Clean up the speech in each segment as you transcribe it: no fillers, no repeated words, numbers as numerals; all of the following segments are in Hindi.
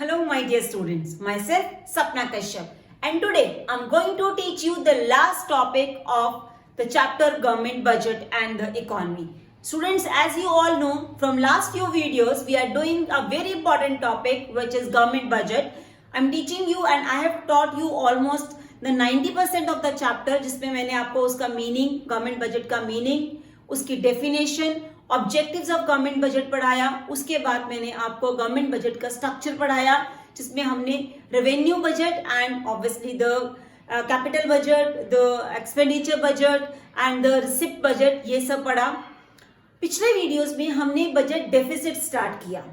Hello my dear students, myself Sapna Kashyap, and today I'm going to teach you the last topic of the chapter Government Budget and the Economy. Students, as you all know from last few videos we are doing a very important topic which is Government Budget. I'm teaching you and I have taught you almost the 90% of the chapter जिसमें मैंने आपको उसका मीनिंग, गवर्नमेंट बजट का मीनिंग, उसकी definition, objectives of government budget पढ़ाया. उसके बाद मैंने आपको गवर्नमेंट बजट का स्ट्रक्चर पढ़ाया जिसमें हमने revenue budget and obviously the capital budget, the expenditure budget and the receipt budget, ये सब पढ़ा. पिछले वीडियोस में हमने बजट डेफिसिट स्टार्ट किया.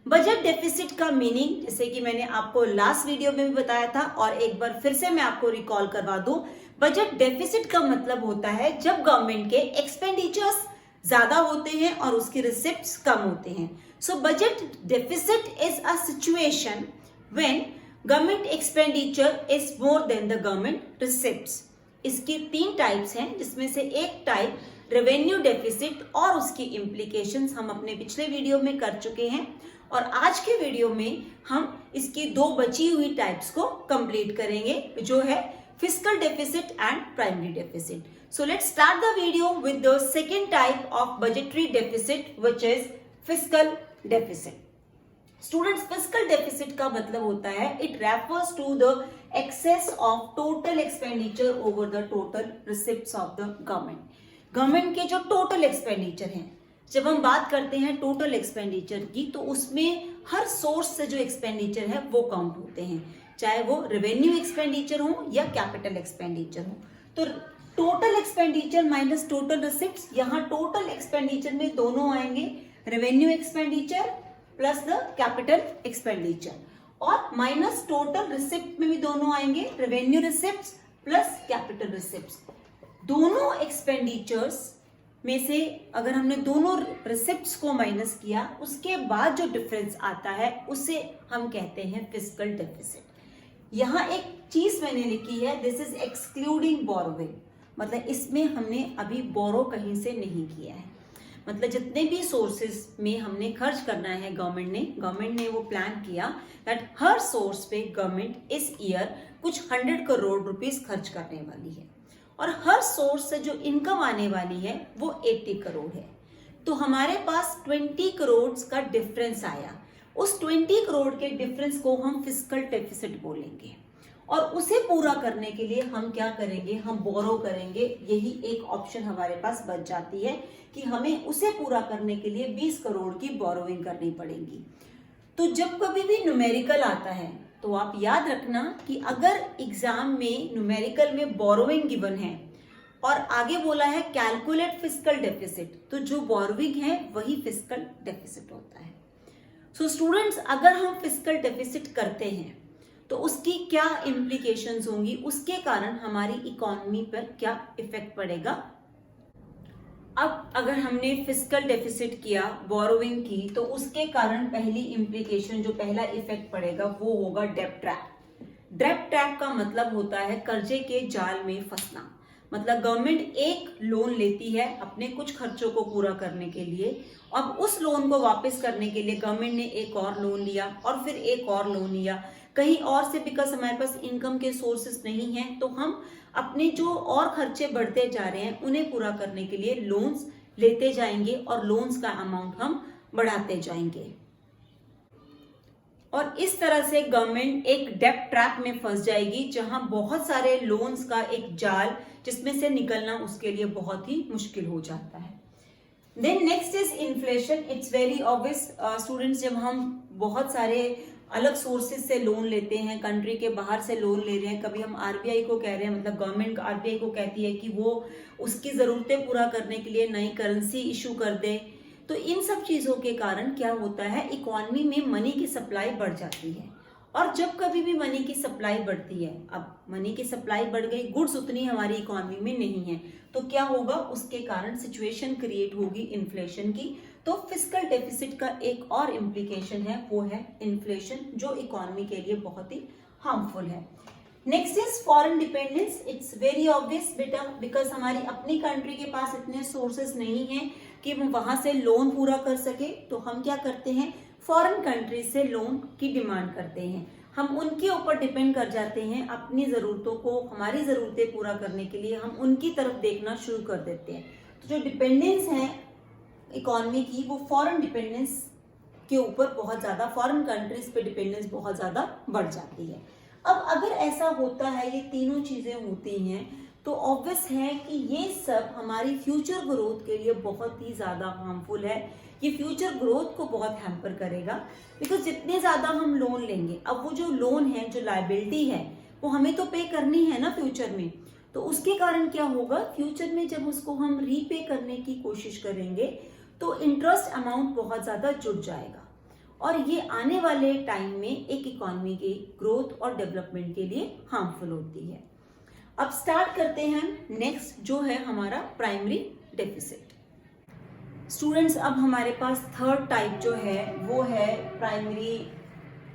बजट डेफिसिट का मीनिंग जैसे कि मैंने आपको लास्ट वीडियो में भी बताया था और एक बार फिर से मैं आपको रिकॉल करवा दूं. बजट डेफिसिट का मतलब होता है जब गवर्नमेंट के एक्सपेंडिचर्स ज्यादा होते हैं और उसके रिसिप्ट्स कम होते हैं. So budget deficit is a situation when government expenditure is more than the government receipts. इसकी 3 टाइप्स हैं जिसमें से एक टाइप रेवेन्यू डेफिसिट और उसकी इम्प्लीकेशंस हम अपने पिछले वीडियो में कर चुके हैं और आज के वीडियो में हम इसकी 2 बची हुई टाइप्स को कंप्लीट करेंगे जो है fiscal deficit and primary deficit. So let's start the video with the second type of budgetary deficit which is fiscal deficit. Students, fiscal deficit का मतलब होता है it refers to the excess of total expenditure over the total receipts of the government. Government के जो टोटल एक्सपेंडिचर हैं, जब हम बात करते हैं टोटल एक्सपेंडिचर की तो उसमें हर सोर्स से जो एक्सपेंडिचर है वो काउंट होते हैं, चाहे वो रेवेन्यू एक्सपेंडिचर हो या कैपिटल एक्सपेंडिचर हो. तो total expenditure minus total receipts, यहाँ टोटल एक्सपेंडिचर में दोनों आएंगे, revenue expenditure plus the capital expenditure, और माइनस टोटल रिसिप्ट में भी दोनों आएंगे, revenue receipts plus capital receipts. दोनों एक्सपेंडिचर्स में से अगर हमने दोनों रिसिप्ट्स को माइनस किया उसके बाद जो डिफरेंस आता है उसे हम कहते हैं फिस्कल डेफिसिट. यहाँ एक चीज मैंने लिखी है, दिस इज एक्सक्लूडिंग बोरोइंग, मतलब इसमें हमने अभी बोरो कहीं से नहीं किया है. मतलब जितने भी सोर्सेज में हमने खर्च करना है गवर्नमेंट ने वो प्लान किया दैट हर सोर्स पे गवर्नमेंट इस ईयर कुछ 100 करोड़ रुपीस खर्च करने वाली है और हर सोर्स से जो इनकम आने वाली है वो 80 करोड़ है. तो हमारे पास 20 करोड़ का डिफरेंस आया. उस 20 करोड़ के डिफरेंस को हम फिस्कल डेफिसिट बोलेंगे और उसे पूरा करने के लिए हम क्या करेंगे, हम बोरो करेंगे. यही एक ऑप्शन हमारे पास बच जाती है कि हमें उसे पूरा करने के लिए 20 करोड़ की बोरोइंग करनी पड़ेगी. तो जब कभी भी न्यूमेरिकल आता है तो आप याद रखना कि अगर एग्जाम में न्यूमेरिकल में बोरोइंग गिवन है और आगे बोला है कैलकुलेट फिस्कल डेफिसिट, तो जो बोरोइंग है वही फिस्कल डेफिसिट होता है. सो स्टूडेंट्स, अगर हम फिस्कल डेफिसिट करते हैं तो उसकी क्या इम्प्लीकेशंस होंगी, उसके कारण हमारी इकोनॉमी पर क्या इफेक्ट पड़ेगा. अब अगर हमने फिस्कल डेफिसिट किया, बोरोइंग की, तो उसके कारण पहली इम्प्लीकेशन, जो पहला इफेक्ट पड़ेगा वो होगा डेब्ट ट्रैप. डेब्ट ट्रैप का मतलब होता है कर्जे के जाल में फंसना. मतलब गवर्नमेंट एक लोन लेती है अपने कुछ खर्चों को पूरा करने के लिए, अब उस लोन को वापस करने के लिए गवर्नमेंट ने एक और लोन लिया और फिर एक और लोन लिया कहीं और से, बिकॉज हमारे पास इनकम के सोर्सेस नहीं हैं तो हम अपने जो और खर्चे बढ़ते जा रहे हैं उन्हें पूरा करने के लिए लोन्स लेते जाएंगे और लोन्स का अमाउंट हम बढ़ाते जाएंगे और इस तरह से गवर्नमेंट एक डेब्ट ट्रैप में फंस जाएगी जहां बहुत सारे लोन्स का एक जाल जिसमें से निकलना उसके लिए बहुत ही मुश्किल हो जाता है. Then next is inflation. It's very obvious students, जब हम बहुत सारे अलग सोर्सेज से लोन लेते हैं, कंट्री के बाहर से लोन ले रहे हैं, कभी हम आरबीआई को कह रहे हैं, मतलब गवर्नमेंट आरबीआई को कहती है कि वो उसकी जरूरतें पूरा करने के लिए नई करेंसी इशू कर दे, तो इन सब चीजों के कारण क्या होता है, इकोनॉमी में मनी की सप्लाई बढ़ जाती है. और जब कभी भी मनी की सप्लाई बढ़ती है, अब मनी की सप्लाई बढ़ गई, गुड्स उतनी हमारी इकोनॉमी में नहीं है, तो क्या होगा, उसके कारण सिचुएशन क्रिएट होगी इन्फ्लेशन की. तो फिस्कल डेफिसिट का एक और इम्प्लीकेशन है वो है इन्फ्लेशन, जो इकोनॉमी के लिए बहुत ही हार्मफुल है. Next is foreign dependence. It's very obvious बेटा, बिकॉज हमारी अपनी कंट्री के पास इतने सोर्सेस नहीं हैं कि हम वहां से लोन पूरा कर सके, तो हम क्या करते हैं, फॉरेन कंट्री से लोन की डिमांड करते हैं। हम उनके ऊपर डिपेंड कर जाते हैं, अपनी ज़रूरतों को, हमारी ज़रूरतें पूरा करने के लिए हम उनकी तरफ देखना शुरू कर देते हैं। तो जो डिपेंडेंस है इकॉनमी की, वो फॉरेन डिपेंडेंस के ऊपर बहुत ज़्यादा, फॉरेन कंट्रीज पे डिपेंडेंस बहुत ज़्यादा बढ़ जाती है। अब अगर ऐसा होता है, ये तीनों चीज़ें होती हैं, तो ऑब्वियस है कि ये सब हमारी फ्यूचर ग्रोथ के लिए बहुत ही ज़्यादा हार्मफुल है। ये फ्यूचर ग्रोथ को बहुत हैम्पर करेगा, बिकॉज जितने ज़्यादा हम लोन लेंगे, अब वो जो लोन है, जो लायबिलिटी है, वो हमें तो पे करनी है ना फ्यूचर में, तो उसके कारण क्या होगा, फ्यूचर में जब उसको हम रीपे करने की कोशिश करेंगे तो इंटरेस्ट अमाउंट बहुत ज़्यादा जुड़ जाएगा, और ये आने वाले टाइम में एक इकॉनमी की ग्रोथ और डेवलपमेंट के लिए हार्मफुल होती है। अब स्टार्ट करते हैं नेक्स्ट, जो है हमारा प्राइमरी डेफिसिट। स्टूडेंट्स, अब हमारे पास थर्ड टाइप जो है वो है प्राइमरी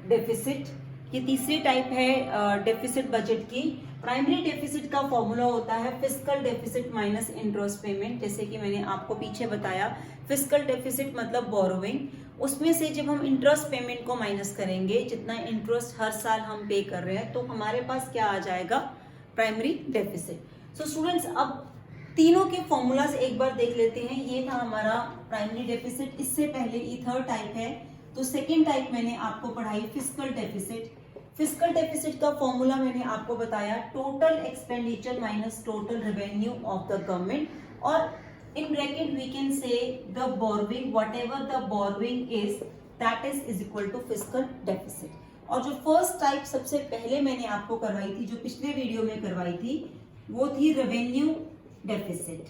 डेफिसिट। ये तीसरी टाइप है डेफिसिट बजट की। प्राइमरी डेफिसिट का फॉर्मूला होता है fiscal deficit minus interest payment. जैसे कि मैंने आपको पीछे बताया, फिस्कल डेफिसिट मतलब बोरोइंग, उसमें से जब हम इंटरेस्ट पेमेंट को माइनस करेंगे, जितना इंटरेस्ट हर साल हम पे कर रहे हैं, तो हमारे पास क्या आ जाएगा, प्राइमरी डेफिसिट। सो स्टूडेंट्स, अब तीनों के फॉर्मूलाज एक बार देख लेते हैं। ये था हमारा प्राइमरी डेफिसिट, इससे पहले ये थर्ड टाइप है। तो सेकेंड टाइप मैंने आपको पढ़ाई फिस्कल डेफिसिट। फिस्कल डेफिसिट का फॉर्मूला मैंने आपको बताया, total expenditure minus total revenue of the government, और in bracket we can say the borrowing, whatever the borrowing is, that is equal to fiscal deficit। और जो फर्स्ट टाइप सबसे पहले मैंने आपको करवाई थी, जो पिछले वीडियो में करवाई थी, वो थी रेवेन्यू डेफिसिट।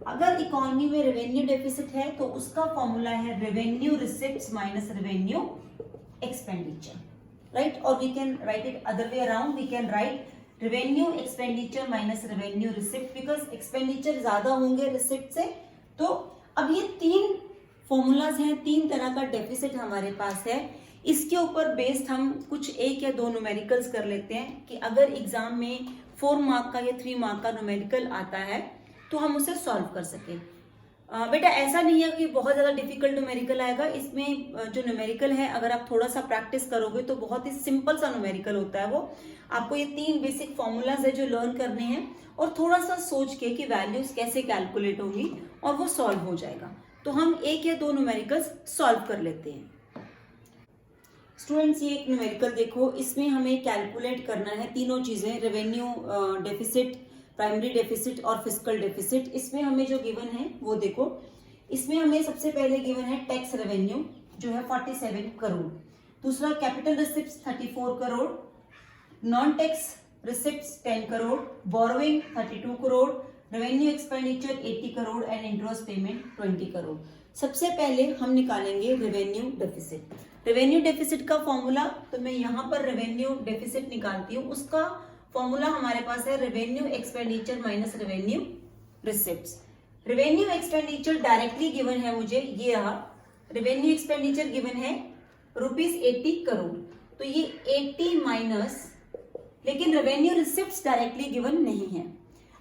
अगर इकोनॉमी में रेवेन्यू डेफिसिट है तो उसका फॉर्मूला है revenue receipts minus revenue expenditure, right. और we can write it other way around, we can write revenue expenditure minus revenue receipt, because expenditure ज्यादा होंगे रिसिप्ट से। तो अब ये तीन फॉर्मूलाज हैं, तीन तरह का डेफिसिट हमारे पास है। इसके ऊपर बेस्ड हम कुछ एक या दो न्यूमेरिकल्स कर लेते हैं कि अगर एग्जाम में 4 मार्क का या 3 मार्क का न्यूमेरिकल आता है तो हम उसे सॉल्व कर सकें। बेटा ऐसा नहीं है कि बहुत ज्यादा डिफिकल्ट न्यूमेरिकल आएगा। इसमें जो न्यूमेरिकल है, अगर आप थोड़ा सा प्रैक्टिस करोगे तो बहुत ही सिंपल सा न्यूमेरिकल होता है वो। आपको ये 3 बेसिक फॉर्मूलाज है जो लर्न करने हैं, और थोड़ा सा सोच के कि वैल्यूज कैसे कैलकुलेट होंगी, और वो सॉल्व हो जाएगा। तो हम एक या दो न्यूमेरिकल्स सॉल्व कर लेते हैं। स्टूडेंट्स, ये एक न्यूमेरिकल देखो, इसमें हमें कैलकुलेट करना है तीनों चीजें, रेवेन्यू डेफिसिट, प्राइमरी डेफिसिट और फिस्कल डेफिसिट। इसमें हमें जो गिवन है वो देखो, इसमें हमें सबसे पहले गिवन है टैक्स रेवेन्यू जो है 47 करोड़, दूसरा capital receipts 34 crore, non tax receipts 10 crore, borrowing 32 crore, revenue expenditure 80 crore and interest payment 20 crore. सबसे पहले हम निकालेंगे रेवेन्यू डेफिसिट। रेवेन्यू डेफिसिट का फॉर्मूला, तो मैं यहाँ पर रेवेन्यू डेफिसिट निकालती हूँ, उसका फॉर्मूला हमारे पास है revenue expenditure minus revenue receipts. Revenue expenditure directly given है मुझे, ये रहा रेवेन्यू एक्सपेंडिचर गिवन है ₹80 करोड़, तो ये 80 माइनस, लेकिन रेवेन्यू रिसिप्ट्स डायरेक्टली गिवन नहीं है।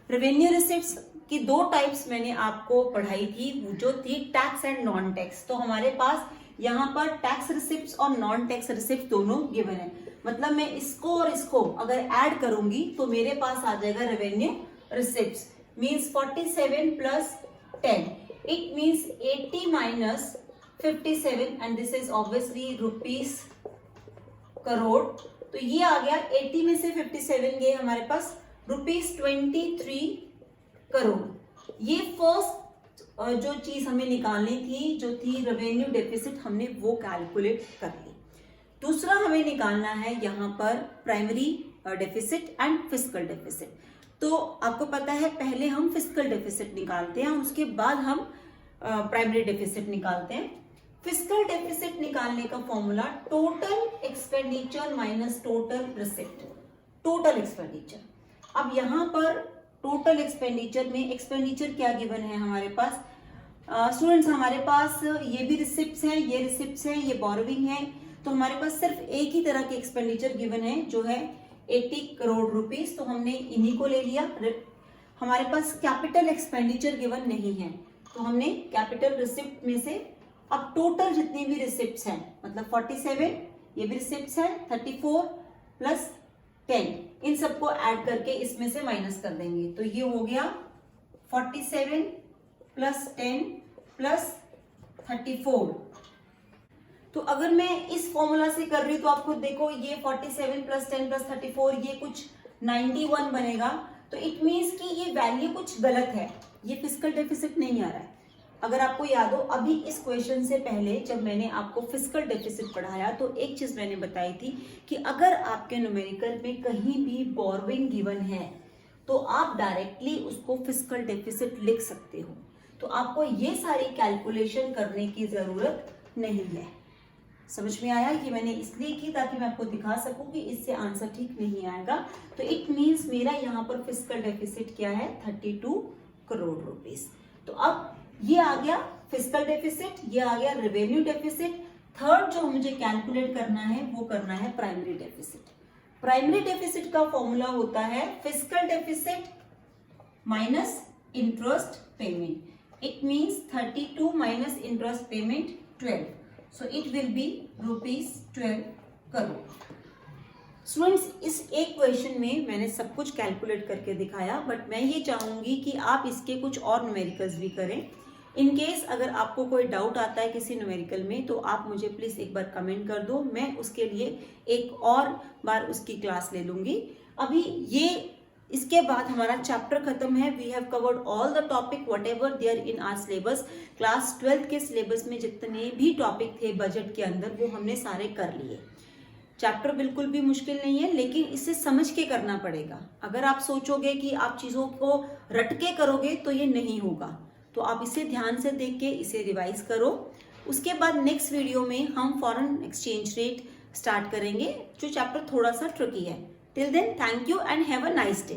रेवेन्यू रिसिप्ट्स की 2 टाइप्स मैंने आपको पढ़ाई थी, जो थी टैक्स एंड नॉन टैक्स। तो हमारे पास यहाँ पर टैक्स रिसिप्ट्स और नॉन टैक्स रिसिप्ट दोनों गिवन है, मतलब मैं इसको और इसको अगर ऐड करूंगी तो मेरे पास आ जाएगा revenue receipts, means 47 plus 10, it means 80 minus 57, and this is obviously rupees crore. तो ये आ गया, 80 में से 57 गए हमारे पास, ₹23 करोड़। ये फर्स्ट जो चीज हमें निकालनी थी, जो थी रेवेन्यू डेफिसिट, हमने वो कैलकुलेट कर ली। दूसरा हमें निकालना है यहाँ पर primary deficit and fiscal deficit. तो आपको पता है पहले हम फिस्कल डेफिसिट निकालते हैं, उसके बाद हम प्राइमरी डेफिसिट निकालते हैं। फिस्कल डेफिसिट निकालने का formula total expenditure minus total receipt, total expenditure. अब यहाँ पर टोटल एक्सपेंडिचर में एक्सपेंडिचर क्या गिवन है हमारे पास, स्टूडेंट्स हमारे पास ये भी रिसिप्ट्स हैं, ये रिसिप्ट्स हैं, ये बोरोइंग है, तो हमारे पास सिर्फ एक ही तरह के एक्सपेंडिचर गिवन है जो है 80 करोड़ रुपीस, तो हमने इन्हीं को ले लिया। हमारे पास कैपिटल एक्सपेंडिचर गिवन नहीं है, तो हमने कैपिटल रिसिप्ट में से अब टोटल जितनी भी रिसिप्ट्स हैं, मतलब 47 ये भी रिसिप्ट्स हैं, 34 प्लस 10, इन सबको ऐड करके इसमें से माइनस कर देंगे। तो ये हो गया 47 प्लस 10 प्लस 34। तो अगर मैं इस फॉर्मूला से कर रही हूं तो आप खुद देखो, ये 47 प्लस 10 प्लस 34 ये कुछ 91 बनेगा। तो इट मीन्स कि ये वैल्यू कुछ गलत है, ये फिस्कल डेफिसिट नहीं आ रहा है। अगर आपको याद हो, अभी इस क्वेश्चन से पहले जब मैंने आपको फिस्कल डेफिसिट पढ़ाया तो एक चीज मैंने बताई थी कि अगर आपके न्यूमेरिकल में कहीं भी बोरोइंग गिवन है तो आप डायरेक्टली उसको फिस्कल डेफिसिट लिख सकते हो। तो आपको ये सारी कैलकुलेशन करने की जरूरत नहीं है। समझ में आया कि मैंने इसलिए की ताकि मैं आपको दिखा सकूं कि इससे आंसर ठीक नहीं आएगा। तो इट मीन्स मेरा यहाँ पर फिस्कल डेफिसिट क्या है, 32 करोड़ रुपीस। तो अब ये आ गया फिस्कल डेफिसिट, ये आ गया रेवेन्यू डेफिसिट। थर्ड जो मुझे कैलकुलेट करना है वो करना है प्राइमरी डेफिसिट। प्राइमरी डेफिसिट का फॉर्मूला होता है fiscal deficit minus interest payment. It means 32 minus interest payment 12, so it will be ₹12 crore. Students, इस एक क्वेश्चन में मैंने सब कुछ कैलकुलेट करके दिखाया, बट मैं ये चाहूंगी कि आप इसके कुछ और न्यूमेरिकल्स भी करें। इन केस अगर आपको कोई डाउट आता है किसी न्यूमेरिकल में तो आप मुझे प्लीज एक बार कमेंट कर दो, मैं उसके लिए एक और बार उसकी क्लास ले लूंगी। अभी ये इसके बाद हमारा चैप्टर खत्म है। We have covered all the topic whatever there in our syllabus. Class 12 के सिलेबस में जितने भी टॉपिक थे बजट के अंदर वो हमने सारे कर लिए। चैप्टर बिल्कुल भी मुश्किल नहीं है, लेकिन इसे समझ के करना पड़ेगा। अगर आप सोचोगे कि आप चीजों को रट के करोगे तो ये नहीं होगा। तो आप इसे ध्यान से देख के इसे रिवाइज करो। उसके बाद नेक्स्ट वीडियो में हम फॉरेन एक्सचेंज रेट स्टार्ट करेंगे, जो चैप्टर थोड़ा सा ट्रिकी है। Till then, thank you and have a nice day.